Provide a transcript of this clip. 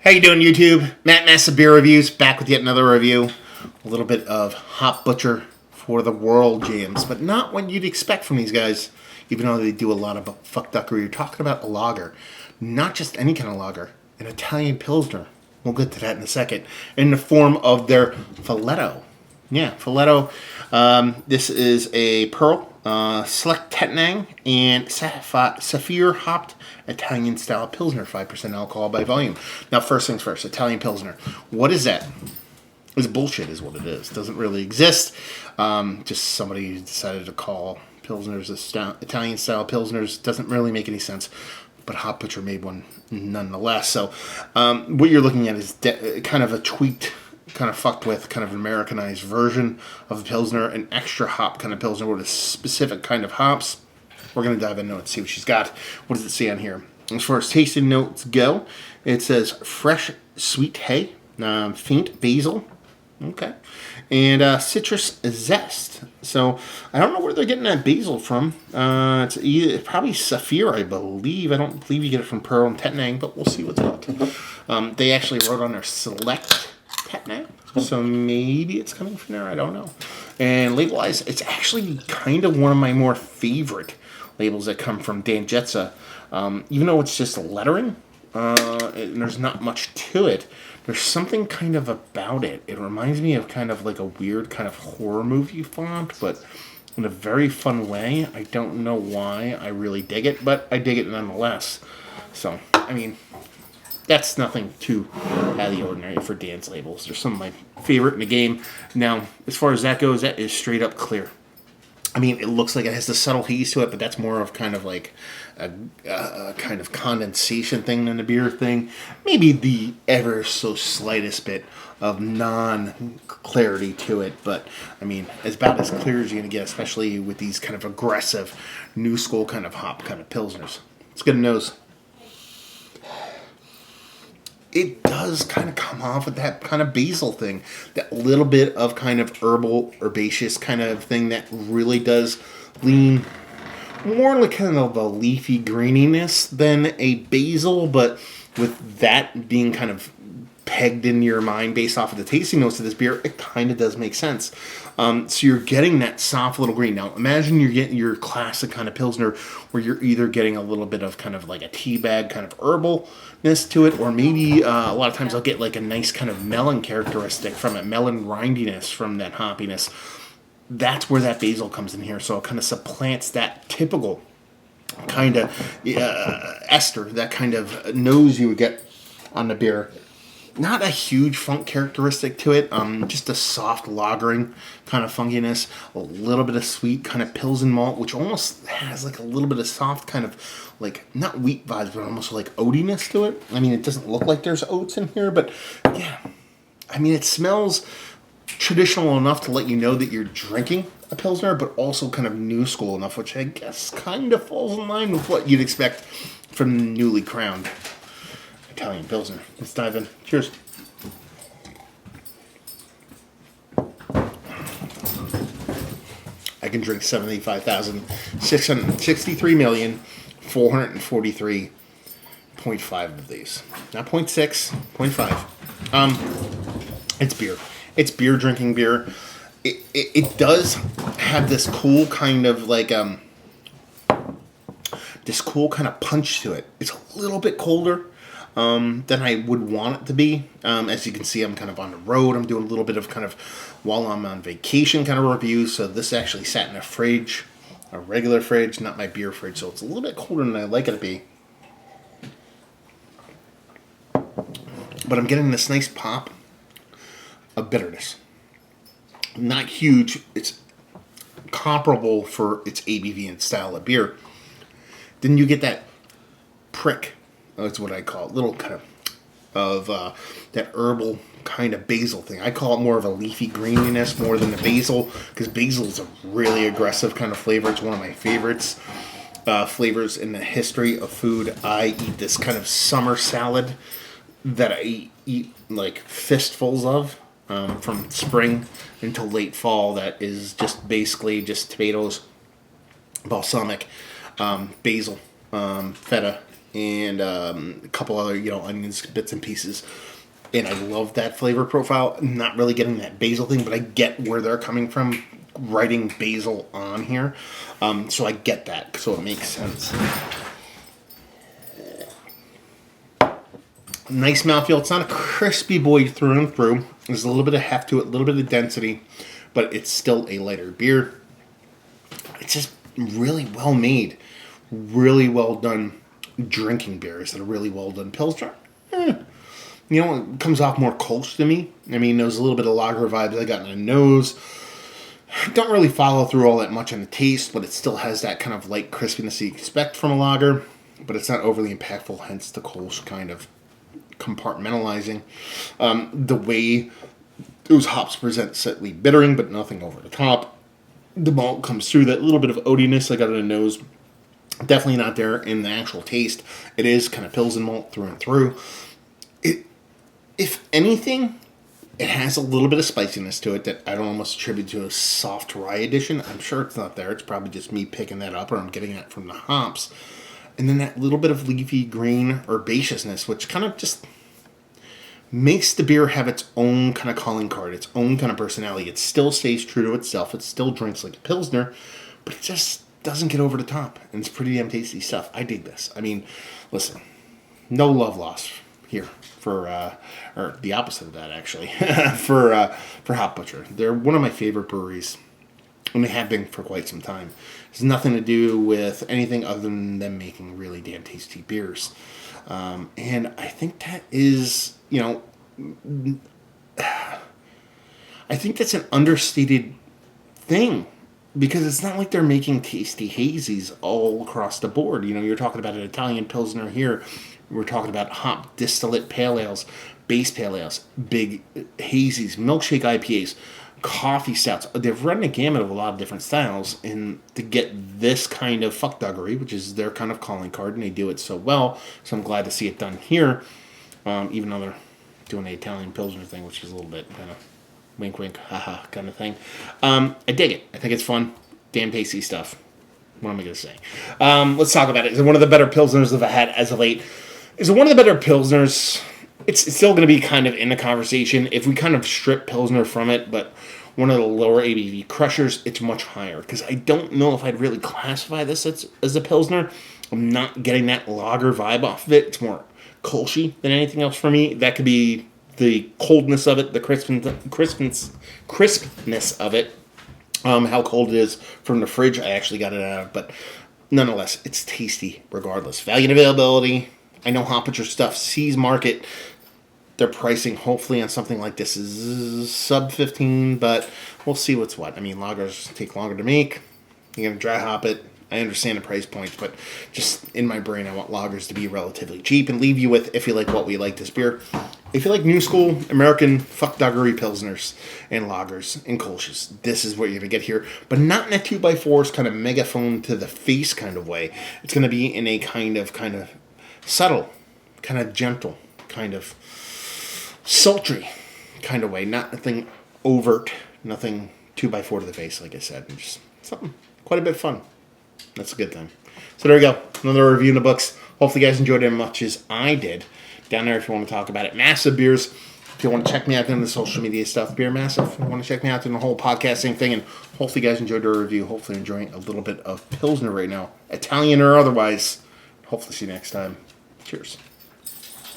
How you doing, YouTube? Matt Massa Beer Reviews, back with yet another review. A little bit of Hop Butcher for the World jams, but not what you'd expect from these guys, even though they do a lot of fuckduckery. You're talking about a lager, not just any kind of lager, an Italian Pilsner. We'll get to that in a second. In the form of their Foletto. Yeah, Foletto. This is a Pearl, Select Tettnang, and Sapphire hopped Italian style Pilsner, 5% alcohol by volume. Now, first things first, Italian Pilsner. What is that? It's bullshit, is what it is. Doesn't really exist. Just somebody decided to call Pilsners Italian style Pilsners. Doesn't really make any sense. But Hop Butcher made one nonetheless. So, what you're looking at is kind of a tweaked, kind of fucked with, kind of Americanized version of the Pilsner, an extra hop kind of Pilsner with a specific kind of hops. We're going to dive into it and see what she's got. What does it say on here? As far as tasting notes go, it says fresh sweet hay, faint basil, okay, and citrus zest. So I don't know where they're getting that basil from. It's probably Sapphire, I believe. I don't believe you get it from Pearl and Tettnang, but we'll see what's up. They actually wrote on their Select Tettnang, so maybe it's coming from there. I don't know. And label-wise, it's actually kind of one of my more favorite labels that come from Dan Jetza. Even though it's just lettering, and there's not much to it, there's something kind of about it. It reminds me of kind of like a weird kind of horror movie font, but in a very fun way. I don't know why I really dig it, but I dig it nonetheless. So, I mean, that's nothing too out of the ordinary for Dan's labels. They're some of my favorite in the game. Now, as far as that goes, that is straight up clear. I mean, it looks like it has the subtle haze to it, but that's more of kind of like a kind of condensation thing than a beer thing. Maybe the ever so slightest bit of non-clarity to it, but I mean, as about as clear as you're going to get, especially with these kind of aggressive, new school kind of hop kind of Pilsners. Let's get a nose. It does kind of come off with that kind of basil thing. That little bit of kind of herbal, herbaceous kind of thing that really does lean more like kind of a leafy greeniness than a basil, but with that being kind of pegged in your mind based off of the tasting notes of this beer, it kind of does make sense. So you're getting that soft little green. Now imagine you're getting your classic kind of Pilsner where you're either getting a little bit of kind of like a tea bag kind of herbalness to it, or maybe a lot of times I'll get like a nice kind of melon characteristic from it, melon rindiness from that hoppiness. That's where that basil comes in here. So it kind of supplants that typical kind of ester, that kind of nose you would get on the beer. Not a huge funk characteristic to it, just a soft lagering kind of funkiness, a little bit of sweet kind of Pilsen malt, which almost has like a little bit of soft kind of like, not wheat vibes, but almost like oatiness to it. I mean, it doesn't look like there's oats in here, but yeah. I mean, it smells traditional enough to let you know that you're drinking a Pilsner, but also kind of new school enough, which I guess kind of falls in line with what you'd expect from the newly crowned Italian Pilsner. Let's dive in. Cheers. I can drink 75,663,443.5 of these. Not 0.6, 0.5. It's beer. It's beer drinking beer. It does have this cool kind of like this cool kind of punch to it. It's a little bit colder than I would want it to be. As you can see, I'm kind of on the road. I'm doing a little bit of kind of while I'm on vacation kind of review. So this actually sat in a fridge, a regular fridge, not my beer fridge. So it's a little bit colder than I like it to be. But I'm getting this nice pop of bitterness. Not huge. It's comparable for its ABV and style of beer. Then you get that prick. That's what I call it. Little kind of that herbal kind of basil thing. I call it more of a leafy greeniness more than the basil, because basil is a really aggressive kind of flavor. It's one of my favorites flavors in the history of food. I eat this kind of summer salad that I eat like fistfuls of from spring until late fall. That is just basically just tomatoes, balsamic, basil, feta, and a couple other, onions, bits and pieces. And I love that flavor profile. Not really getting that basil thing, but I get where they're coming from, writing basil on here. So I get that, so it makes sense. Nice mouthfeel. It's not a crispy boy through and through. There's a little bit of heft to it, a little bit of density, but it's still a lighter beer. It's just really well made, really well done drinking beers that are really well done. Pilsner, it comes off more Kolsch to me. I mean, there's a little bit of lager vibes I got in the nose. Don't really follow through all that much on the taste, but it still has that kind of light crispiness you expect from a lager, but it's not overly impactful, hence the Kolsch kind of compartmentalizing. The way those hops present slightly bittering, but nothing over the top. The malt comes through, that little bit of oatiness I got in the nose. Definitely not there in the actual taste. It is kind of Pilsen malt through and through. If anything, it has a little bit of spiciness to it that I don't almost attribute to a soft rye addition. I'm sure it's not there. It's probably just me picking that up, or I'm getting that from the hops. And then that little bit of leafy green herbaceousness, which kind of just makes the beer have its own kind of calling card, its own kind of personality. It still stays true to itself. It still drinks like a Pilsner, but it just doesn't get over the top. And it's pretty damn tasty stuff. I dig this. I mean, listen, no love lost here for, or the opposite of that, actually, for Hop Butcher. They're one of my favorite breweries, and they have been for quite some time. It's nothing to do with anything other than them making really damn tasty beers. And I think that is, I think that's an understated thing, because it's not like they're making tasty hazies all across the board. You're talking about an Italian Pilsner here. We're talking about hop distillate pale ales, base pale ales, big hazies, milkshake IPAs, coffee stouts. They've run a gamut of a lot of different styles, and to get this kind of fuckduggery, which is their kind of calling card, and they do it so well. So I'm glad to see it done here, even though they're doing the Italian Pilsner thing, which is a little bit kind of wink, wink, haha kind of thing. I dig it. I think it's fun. Damn tasty stuff. What am I going to say? Let's talk about it. Is it one of the better Pilsners that I've had as of late? Is it one of the better Pilsners? It's still going to be kind of in the conversation. If we kind of strip Pilsner from it, but one of the lower ABV crushers, it's much higher. Because I don't know if I'd really classify this as a Pilsner. I'm not getting that lager vibe off of it. It's more Kolschy than anything else for me. That could be the coldness of it, the crispness of it. How cold it is from the fridge. I actually got it out of, but nonetheless, it's tasty regardless. Value and availability. I know Hop Butcher stuff sees market. Their pricing, hopefully, on something like this is sub 15, but we'll see what's what. I mean, lagers take longer to make. You're going to dry hop it. I understand the price points, but just in my brain, I want lagers to be relatively cheap and leave you with, if you like what we like this beer, if you like new school American fuckduggery Pilsners and lagers and Kolsch's, this is what you're going to get here, but not in a 2x4's kind of megaphone to the face kind of way. It's going to be in a kind of subtle, kind of gentle, kind of sultry kind of way. Nothing overt, nothing 2x4 to the face, like I said. Just something quite a bit fun. That's a good thing. So there you go. Another review in the books. Hopefully you guys enjoyed it as much as I did. Down there if you want to talk about it. Massive Beers. If you want to check me out in the social media stuff. Beer Massive. If you want to check me out in the whole podcasting thing. And hopefully you guys enjoyed the review. Hopefully enjoying a little bit of Pilsner right now. Italian or otherwise. Hopefully see you next time. Cheers.